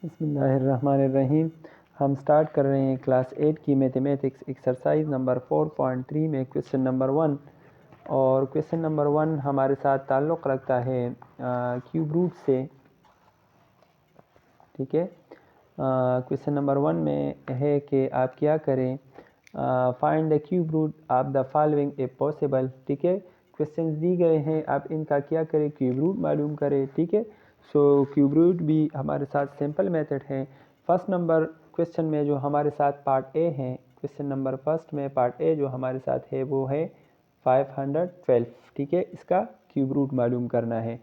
बिस्मिल्लाहिर्रहमानिर्रहीम। हम स्टार्ट कर रहे हैं क्लास 8 की मैथमेटिक्स एक्सरसाइज नंबर 4.3 में क्वेश्चन नंबर 1। और क्वेश्चन नंबर 1 हमारे साथ ताल्लुक़ रखता है क्यूब रूट से। ठीक है, क्वेश्चन नंबर 1 में है कि आप क्या करें, find the cube root of the following if possible. ठीक है, क्वेश्चंस दी गए हैं, आप इनका क्या करें, क्यूब रूट मालूम करें। ठीक है, सो क्यूब रूट भी हमारे साथ सिंपल मेथड है। फर्स्ट नंबर क्वेश्चन में जो हमारे साथ पार्ट ए है, क्वेश्चन नंबर फर्स्ट में पार्ट ए जो हमारे साथ है वो है 512। ठीक है, इसका क्यूब रूट मालूम करना है।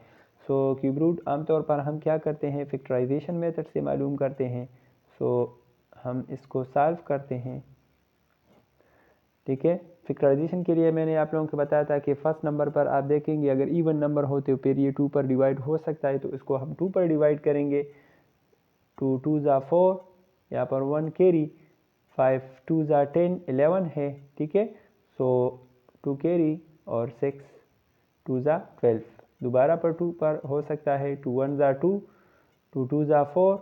सो क्यूब रूट आमतौर पर हम क्या करते हैं, फैक्टराइजेशन मेथड से मालूम करते हैं। सो हम इसको सॉल्व करते हैं। ठीक है, फैक्टराइजेशन के लिए मैंने आप लोगों को बताया था कि फर्स्ट नंबर पर आप देखेंगे अगर इवन नंबर हो तो फिर ये 2 पर डिवाइड हो सकता है, तो इसको हम 2 पर डिवाइड करेंगे। 2 2 ज़ा 4, यहाँ पर 1 कैरी, 5 2 ज़ा 10 11 है। ठीक है, सो 2 कैरी और 6 2 ज़ा 12। दोबारा पर 2 पर हो सकता है, 2 1 ज़ा 2, 2 2 ज़ा 4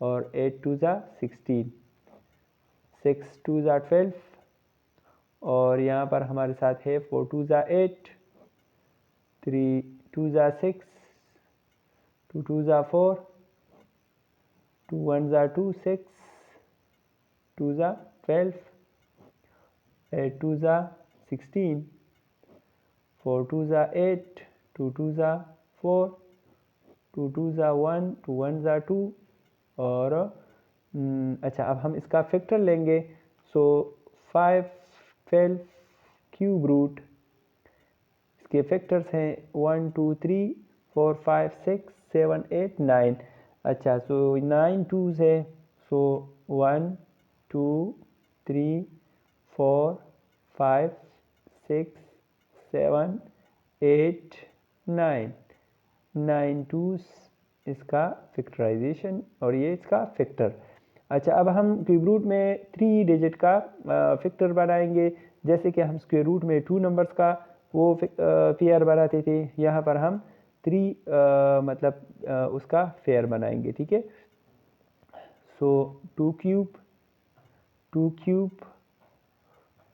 और 8 2 ज़ा 16, 6 2 ज़ा 12 और यहाँ पर हमारे साथ है 4 2 ज़ा 8, 3 2 ज़ा 6, 2 2 ज़ा 4, 2 1 ज़ा 2 6, 2 ज़ा 12, 8 2 ज़ा 16, 4 2 ज़ा 8, 2 2 ज़ा 4, 2 2 ज़ा 1, 2 1 ज़ा 2 और अच्छा, अब हम इसका फैक्टर लेंगे। सो 512 क्यूब रूट, इसके फैक्टर्स हैं 1 2 3 4 5 6 7 8 9। अच्छा, सो 9 2s है, सो 1 2 3 4 5 6 7 8 9, 9 2s इसका फैक्टराइजेशन और ये इसका फैक्टर। अच्छा, अब हम क्यूब रूट में 3 डिजिट का फैक्टर बनाएंगे। जैसे कि हम स्क्वायर रूट में 2 नंबर्स का वो फेयर बनाते थे, यहाँ पर हम 3 उसका फेयर बनाएंगे। ठीक है, सो 2 क्यूब, 2 क्यूब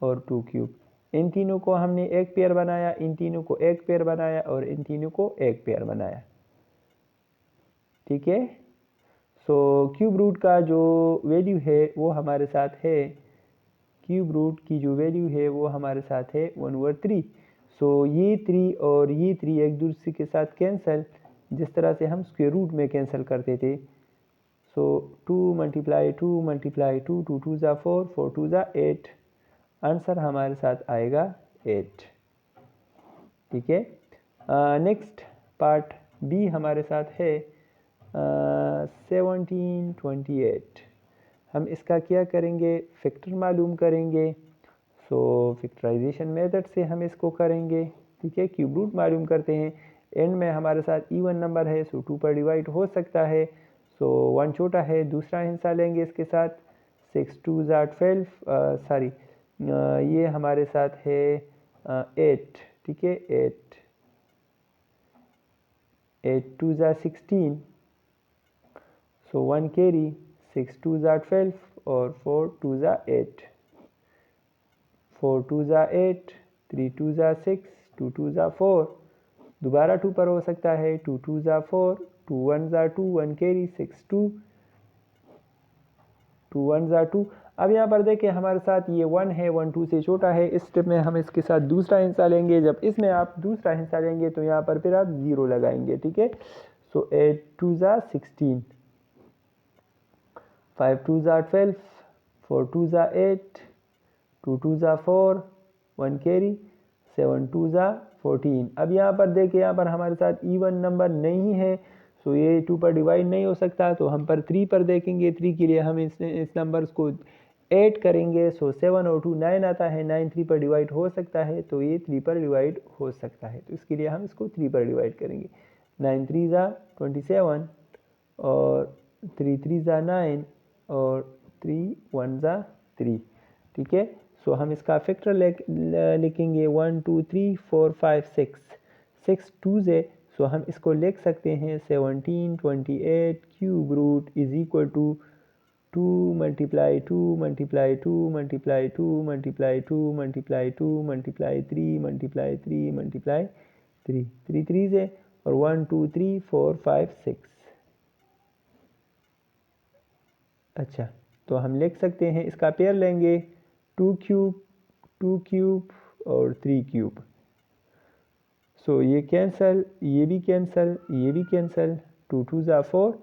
और 2 क्यूब, इन तीनों को हमने एक पेयर बनाया, इन तीनों को एक पेयर बनाया और इन तीनों को एक पेयर बनाया। ठीक है, सो क्यूब रूट का जो वैल्यू है वो हमारे साथ है, क्यूब रूट की जो वैल्यू है वो हमारे साथ है 1/3। सो ये 3 और ये 3 एक दूसरे के साथ कैंसिल, जिस तरह से हम स्क्वायर रूट में कैंसिल करते थे। सो 2 × 2 × 2, 2 2 ज़ा 4, 4 2 ज़ा 8, आंसर हमारे साथ आएगा 8। ठीक है, नेक्स्ट पार्ट बी हमारे साथ है 1728। हम इसका क्या करेंगे, फैक्टर मालूम करेंगे। सो फैक्टराइजेशन मेथड से हम इसको करेंगे। ठीक है, क्यूब रूट मालूम करते हैं, एंड में हमारे साथ इवन नंबर है, सो 2 पर डिवाइड हो सकता है। सो 1 छोटा है, दूसरा हिस्सा लेंगे इसके साथ, 6 2 ज़ा 12, सॉरी ये हमारे साथ है 8। ठीक है, 8 8 2 ज़ा 16, सो 1 कैरी, 6 2 ज़ा 12 और 4 2 ज़ा 8, 4 2 ज़ा 8, 3 2 ज़ा 6, 2 2 ज़ा 4, दोबारा 2 पर हो सकता है, 2 2 ज़ा 4, 2 1 ज़ा 2, 1 कैरी, 6 2, 2 1 ज़ा 2। अब यहाँ पर देखें हमारे साथ ये 1 है, 1 2 से छोटा है। इस स्टेप में हम इसके साथ दूसरा हिस्सा लेंगे। जब इसमें आप दूसरा हिस्सा लेंगे तो यहाँ पर फिर आप 0 लगाएंगे। ठीक है, सो 8 2 ज़ा 16, 5 2 ज़ा 12, 4 2 ज़ा 8, 2 2 ज़ा 4, 1 कैरी, 7 2 ज़ा 14। अब यहाँ पर देखिए, यहाँ पर हमारे साथ इवन नंबर नहीं है, सो ये 2 पर डिवाइड नहीं हो सकता, तो हम पर 3 पर देखेंगे। 3 के लिए हम इस नंबर्स को 8 करेंगे, सो 7 और 2 9 आता है, 9 3 पर डिवाइड हो सकता है, तो ये 3 पर डिवाइड हो सकता है, तो इसके लिए हम इसको 3 पर डिवाइड करेंगे। 9 3 ज़ा 27 और 3 3 ज़ा 9 और 3 1 ज़ा 3। ठीक है, सो हम इसका फैक्टर लिखेंगे 1 2 3 4 5 6, 6 2 से, सो हम इसको लिख सकते हैं 1728 cube root is equal to 2 multiply 2 multiply 2 multiply 2 multiply 2 multiply 2 multiply 3 multiply 3 multiply 3 3 3 से और 1 2 3 4 5 6। अच्छा, तो हम लिख सकते हैं इसका पेयर लेंगे 2 क्यूब और 3 क्यूब। सो ये कैंसल, ये भी कैंसल, ये भी कैंसल, 2 2 ज़ा 4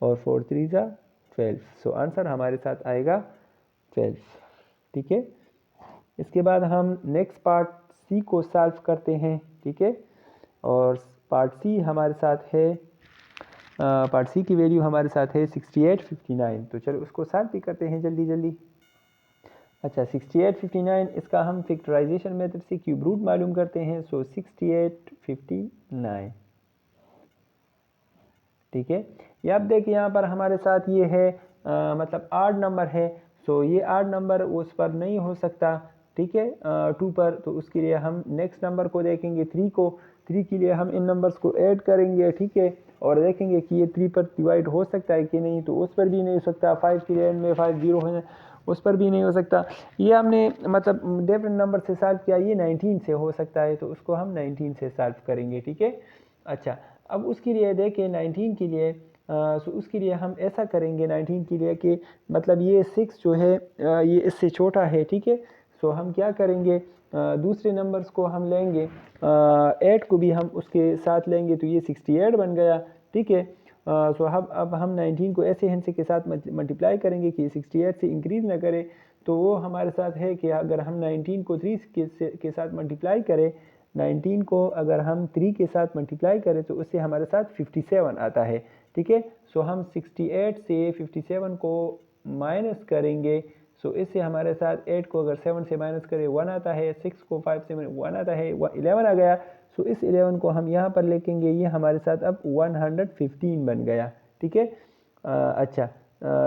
और 4 3 ज़ा 12। सो आंसर हमारे साथ आएगा 12। ठीक है, इसके बाद हम नेक्स्ट पार्ट सी को सॉल्व करते हैं। ठीक है, और पार्ट सी हमारे साथ है, पार्ट सी की वैल्यू हमारे साथ है 6859। तो चलो उसको सॉल्व भी करते हैं जल्दी जल्दी। अच्छा, 6859 इसका हम फैक्टराइजेशन मेथड से क्यूब रूट मालूम करते हैं। सो 6859। ठीक है, ये आप देखिए यहाँ पर हमारे साथ ये है मतलब 8 नंबर है। सो ये 8 नंबर उस पर नहीं हो सकता। ठीक है, 2 पर, तो उसके लिए हम नेक्स्ट नंबर को देखेंगे 3 को। 3 के लिए हम इन नंबर्स को ऐड करेंगे। ठीक है, और देखेंगे कि ये 3 पर डिवाइड हो सकता है कि नहीं, तो उस पर भी नहीं हो सकता। 5 के एंड में 5 0 है, उस पर भी नहीं हो सकता। ये हमने मतलब डिफरेंट नंबर से सॉल्व किया, ये 19 से हो सकता है, तो उसको हम 19 से सॉल्व करेंगे। ठीक है, अच्छा, अब उसके लिए देखिए 19 के लिए सो उसके लिए हम ऐसा करेंगे 19 के लिए कि मतलब ये 6 जो है ये इससे छोटा है। ठीक है, सो हम क्या करेंगे, दूसरे नंबर्स को हम लेंगे, 8 को भी हम उसके साथ लेंगे, तो ये 68 बन गया। ठीक है, सो अब हम 19 को ऐसे हिंसे के साथ मल्टीप्लाई करेंगे कि 68 से इंक्रीज़ ना करे। तो वो हमारे साथ है कि अगर हम 19 को 3 के साथ मल्टीप्लाई करें, 19 को अगर हम 3 के साथ मल्टीप्लाई करें तो उससे हमारे साथ 57 आता है। ठीक है, सो हम 68 से 57 को माइनस करेंगे। सो इससे हमारे साथ 8 को अगर 7 से माइनस करें 1 आता है, 6 को 5 से 1 आता है, 11 आ गया। सो इस 11 को हम यहाँ पर लिखेंगे, ये हमारे साथ अब 115 बन गया। ठीक है, अच्छा,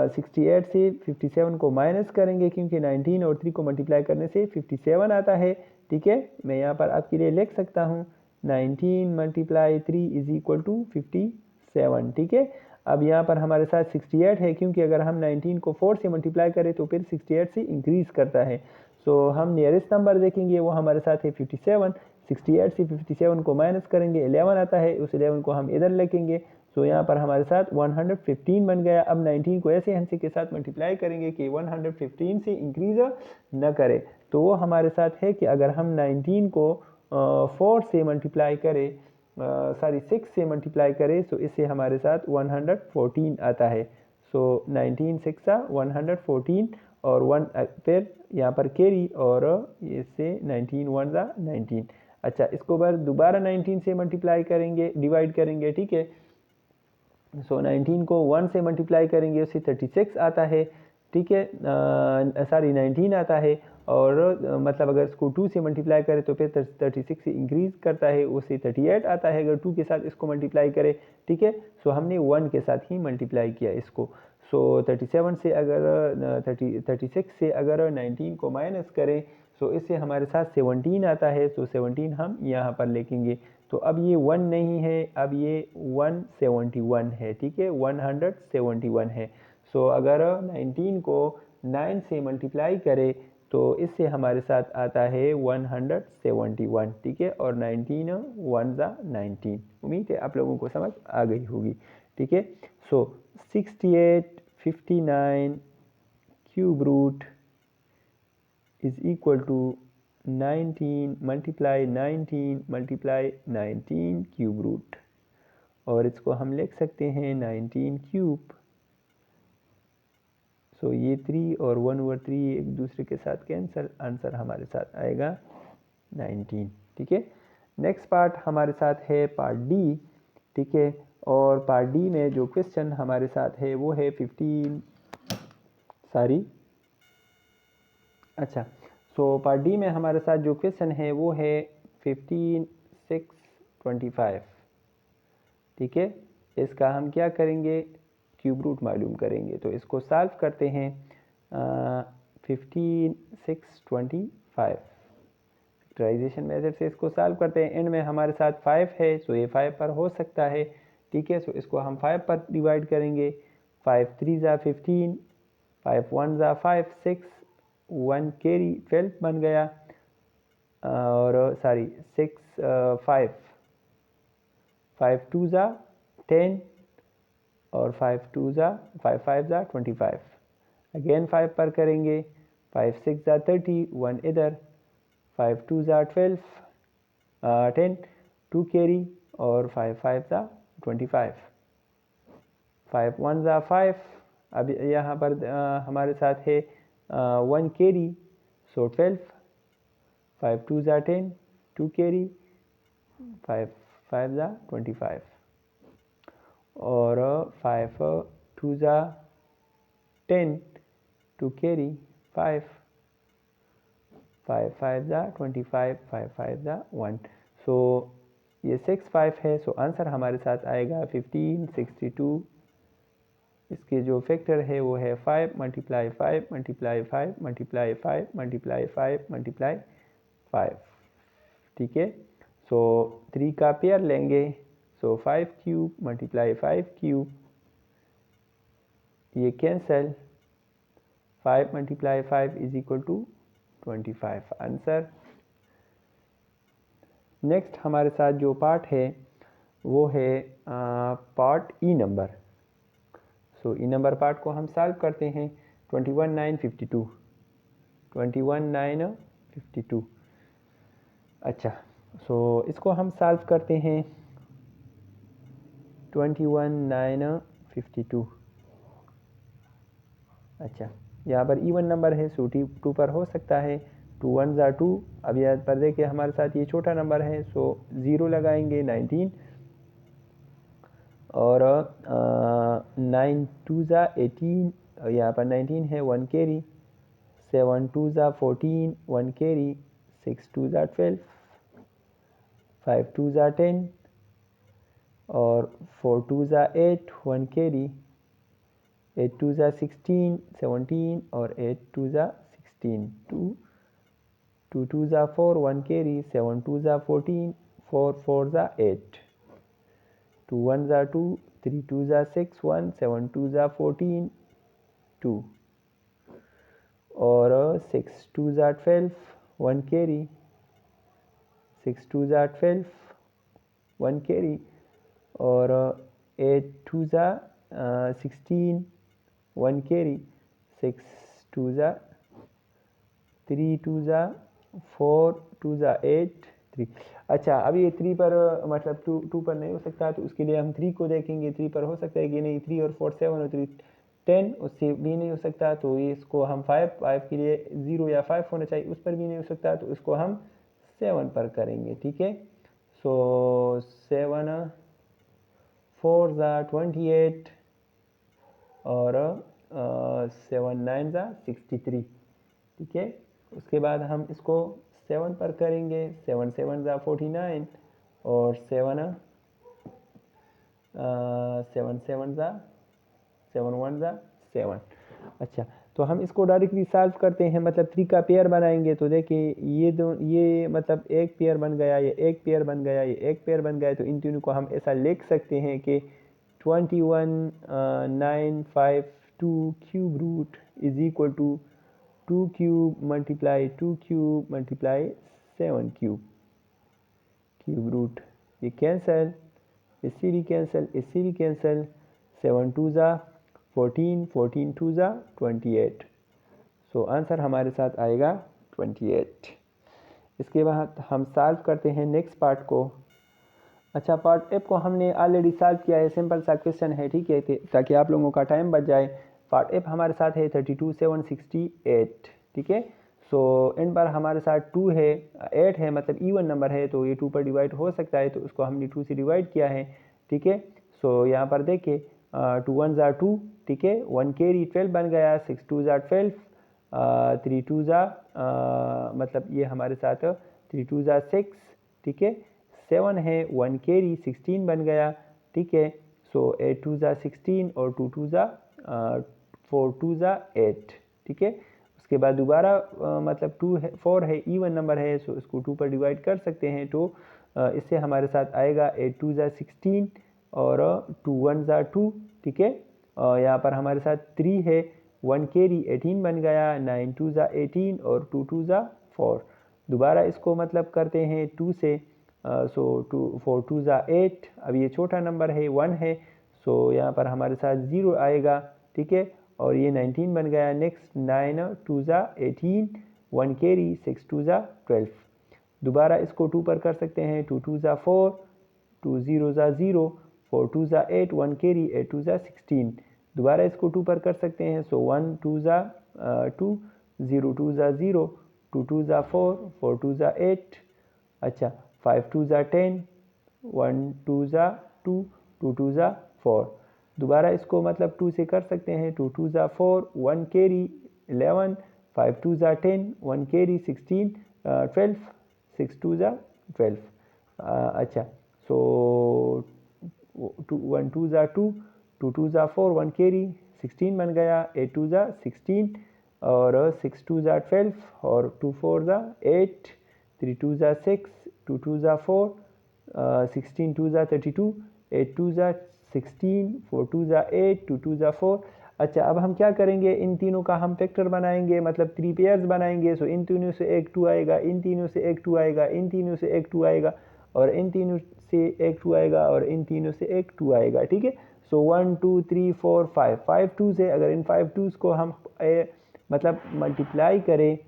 68 से 57 को माइनस करेंगे क्योंकि 19 और 3 को मल्टीप्लाई करने से 57 आता है। ठीक है, मैं यहाँ पर आपके लिए लिख सकता हूँ 19 मल्टीप्लाई 3 इज इक्वल टू 57। ठीक है, अब यहाँ पर हमारे साथ 68 है क्योंकि अगर हम 19 को 4 से मल्टीप्लाई करें तो फिर 68 से इंक्रीज़ करता है। सो हम नियरेस्ट नंबर देखेंगे, वो हमारे साथ है 57। 68 से 57 को माइनस करेंगे, 11 आता है, उस 11 को हम इधर लिखेंगे। सो यहाँ पर हमारे साथ 115 बन गया। अब 19 को ऐसे हिस्से के साथ मल्टीप्लाई करेंगे कि 115 से इंक्रीज़ न करे। तो वो हमारे साथ है कि अगर हम 19 को 4 से मल्टीप्लाई करें, 6 से मल्टीप्लाई करें, सो इससे हमारे साथ 114 आता है। सो 19 6 114 और 1 फिर यहाँ पर कैरी और इससे 19 1 ज़ा 19। अच्छा, इसको बार दोबारा 19 से मल्टीप्लाई करेंगे, डिवाइड करेंगे। ठीक है, सो 19 को 1 से मल्टीप्लाई करेंगे, उससे 36 आता है। ठीक है, 19 आता है, और मतलब अगर इसको 2 से मल्टीप्लाई करें तो फिर 36 से इंक्रीज़ करता है, उससे 38 आता है अगर 2 के साथ इसको मल्टीप्लाई करें। ठीक है, सो हमने 1 के साथ ही मल्टीप्लाई किया इसको। सो 37 से अगर 36 से अगर 19 को माइनस करें, सो इससे हमारे साथ 17 आता है। सो 17 हम यहाँ पर लिखेंगे। तो अब ये 1 नहीं है, अब ये 171 है। ठीक है, 171 है। सो अगर 19 को 9 से मल्टीप्लाई करें तो इससे हमारे साथ आता है 171। ठीक है, और 19 1 ज़ा 19। उम्मीद है आप लोगों को समझ आ गई होगी। ठीक है, so 6859 cube root is equal to 19 multiply 19 multiply 19 cube root, और इसको हम लिख सकते हैं 19 क्यूब। सो ये 3 और 1/3 एक दूसरे के साथ कैंसल, आंसर हमारे साथ आएगा 19। ठीक है, नेक्स्ट पार्ट हमारे साथ है पार्ट डी। ठीक है, और पार्ट डी में जो क्वेश्चन हमारे साथ है वो है 15 सारी। अच्छा, सो पार्ट डी में हमारे साथ जो क्वेश्चन है वो है 15 6 25। ठीक है, इसका हम क्या करेंगे, क्यूब रूट मालूम करेंगे। तो इसको सॉल्व करते हैं। 15 6 25 फैक्टराइजेशन मेथड से इसको सॉल्व करते हैं। एंड में हमारे साथ 5 है, सो ये 5 पर हो सकता है, ठीक है। सो इसको हम 5 पर डिवाइड करेंगे। 5 3 ज़ा 15, 5 1 ज़ा 5 6, 1 कैरी 12 बन गया, और सॉरी 6 5 5 2 ज़ा 10, और 5 2 ज़ा 5 5 ज़ा 25। अगेन 5 पर करेंगे। 5 6 ज़ा 30, 1 इधर, 5 2 ज़ा 12 10, 2 कैरी, और 5 5 ज़ा 25। 5 1 ज़ा 5, अब यहाँ पर हमारे साथ है 1 कैरी, सो 12, 5 2 ज़ा 10, 2 कैरी, 5 5 ज़ा 25, और 5 2 ज़ा 10, 2 कैरी, 5 5 5 ज़ा 25, 5 5 ज़ा 1। सो ये 6 5 है, सो आंसर हमारे साथ आएगा 1562। इसके जो फैक्टर है वो है 5 multiply 5 multiply 5 multiply 5 multiply 5 multiply 5, ठीक है। सो 3 का पेयर लेंगे, सो 5 क्यूब मल्टीप्लाई 5 क्यूब, ये cancel, 5 multiply 5 is equal to 25 answer. Next हमारे साथ जो पार्ट है वो है part E number. So E number part को हम सॉल्व करते हैं। 21 9 52, 21 9 52। अच्छा, सो इसको हम सॉल्व करते हैं। 21 9 52। अच्छा, यहाँ पर इवन नंबर है, सो 2 पर हो सकता है। 2 1 ज़ा 2, अब यहाँ पर देखिए हमारे साथ ये छोटा नंबर है, सो 0 लगाएंगे। 19, और 9 2 ज़ा 18, यहाँ पर 19 है, 1 कैरी। 7 2 ज़ा 14, 1 कैरी। 6 2 ज़ा 12, 5 2 ज़ा 10, और 4 2 ज़ा 8, 1 कैरी। 8 2 ज़ा 16, 17, और 8 2 ज़ा 16, 2 2 ज़ा 4, 1 कैरी। 7 2 ज़ा 14, 4 4 ज़ा 8, 2 1 ज़ा 2, 3 2 ज़ा 6 1, 7 2 ज़ा 14 2, और 6 2 ज़ा 12, 1 कैरी। 6 2 ज़ा 12, 1 कैरी, और 8 2 ज़ा 16, 1 कैरी। 6 2 ज़ा 3 2 ज़ा 4, 2 ज़ा 8 3। अच्छा, अब ये 3 पर मतलब 2 पर नहीं हो सकता, तो उसके लिए हम 3 को देखेंगे। 3 पर हो सकता है कि नहीं। 3 और 4 7 और 3 10, उससे भी नहीं हो सकता, तो ये इसको हम 5 के लिए 0 या 5 होना चाहिए, उस पर भी नहीं हो सकता, तो इसको हम 7 पर करेंगे, ठीक है। सो 7 4 ज़ा 28, और 7 9 ज़ा 63, ठीक है। उसके बाद हम इसको 7 पर करेंगे। 7 7 ज़ा 49, और 7 7 7 ज़ा 7 1 ज़ा 7। अच्छा, तो हम इसको डायरेक्टली सॉल्व करते हैं, मतलब 3 का पेयर बनाएंगे। तो देखिए ये मतलब एक पेयर बन गया, ये एक पेयर बन गया, ये एक पेयर बन गया। तो इन तीनों को हम ऐसा लिख सकते हैं कि 21 9 5 2 cube root is equal to 2 cube multiply 2 cube multiply 7 cube root. ये कैंसल, इससे भी कैंसल, इससे भी कैंसल। 7 2 ज़ा 14, 14 2 ज़ा 28। सो आंसर हमारे साथ आएगा 28। इसके बाद हम सॉल्व करते हैं नेक्स्ट पार्ट को। अच्छा, पार्ट एफ को हमने ऑलरेडी सॉल्व किया है, सिंपल सा क्वेश्चन है, ठीक है, ताकि आप लोगों का टाइम बच जाए। पार्ट एफ हमारे साथ है 32 7 68, ठीक है। सो इन पर हमारे साथ 2 है, 8 है, मतलब इवन नंबर है, तो ये 2 पर डिवाइड हो सकता है, तो उसको हमने 2 से डिवाइड किया है, ठीक है। सो यहाँ पर देखिए 2 1 ज़ा 2, ठीक है। 1 कैरी 12 बन गया। 6 2 ज़ा 12, 3 2 ज़ा मतलब ये हमारे साथ 3 2 ज़ा 6, ठीक है। 7 है, 1 कैरी 16 बन गया, ठीक है। सो 8 2 ज़ा 16, और 2 2 ज़ा 4 2 ज़ा 8, ठीक है। उसके इसके बाद दोबारा मतलब 2 है 4 है इवन नंबर है, सो इसको 2 पर डिवाइड कर सकते हैं। तो इससे हमारे साथ आएगा 8 2 ज़ा 16 और 2 1 ज़ा 2, ठीक है। यहाँ पर हमारे साथ 3 है, 1 कैरी 18 बन गया, 9 2 ज़ा 18 और 2 2 ज़ा 4। दोबारा इसको मतलब करते हैं 2 से, सो 2 4 2 ज़ा 8। अब ये छोटा नंबर है 1 है, सो यहाँ पर हमारे साथ 0 आएगा, ठीक है। और ये 19 बन गया। नेक्स्ट 9 2 ज़ा 18, 1 कैरी 6 2 ज़ा 12। दोबारा इसको 2 पर कर सकते हैं, 2 2 ज़ा 4, 2 0 ज़ा 0, 4 2 ज़ा 8, 1 कैरी 8 2 ज़ा 16। दोबारा इसको 2 पर कर सकते हैं, सो 1 2 ज़ा 2, 0 2 ज़ा 0, 2 2 ज़ा 4, 4 2 ज़ा 8, अच्छा 5 2 ज़ा 10, 1 2 ज़ा 2, 2 2 ज़ा 4। दोबारा इसको मतलब 2 से कर सकते हैं, 2 2 ज़ा 4, 1 कैरी 11, 5 2 ज़ा 10, 1 कैरी 16, 12, 6 2 ज़ा 12। अच्छा, सो 1 2 ज़ा 2, 2 2 ज़ा 4, 1 कैरी 16 बन गया, 8 2 ज़ा 16 और 6 2 ज़ा 12 और 2 4 ज़ा 8, 3 2 ज़ा 6, 2 2 ज़ा 4, 16 2 ज़ा 32, 8 2 ज़ा 16, 4 2 ज़ा 8, 2 2 ज़ा 4। अच्छा, अब हम क्या करेंगे, इन तीनों का हम फैक्टर बनाएंगे, मतलब 3 पेयर्स बनाएंगे। सो इन तीनों से एक 2 आएगा, इन तीनों से एक 2 आएगा, इन तीनों से एक 2 आएगा और इन तीनों से एक 2 आएगा और इन तीनों से एक 2 आएगा, ठीक है। सो 1 2 3 4 5 5 2 से अगर इन 5 2s को हम मतलब मल्टीप्लाई करें,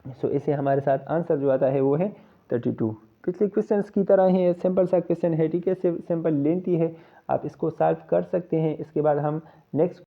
सो इसे हमारे साथ आंसर जो आता है वो है 32। पिछले क्वेश्चंस की तरह ही सिंपल सा क्वेश्चन है, ठीक है, सिंपल लेंथी है, आप इसको सॉल्व कर सकते हैं। इसके बाद हम नेक्स्ट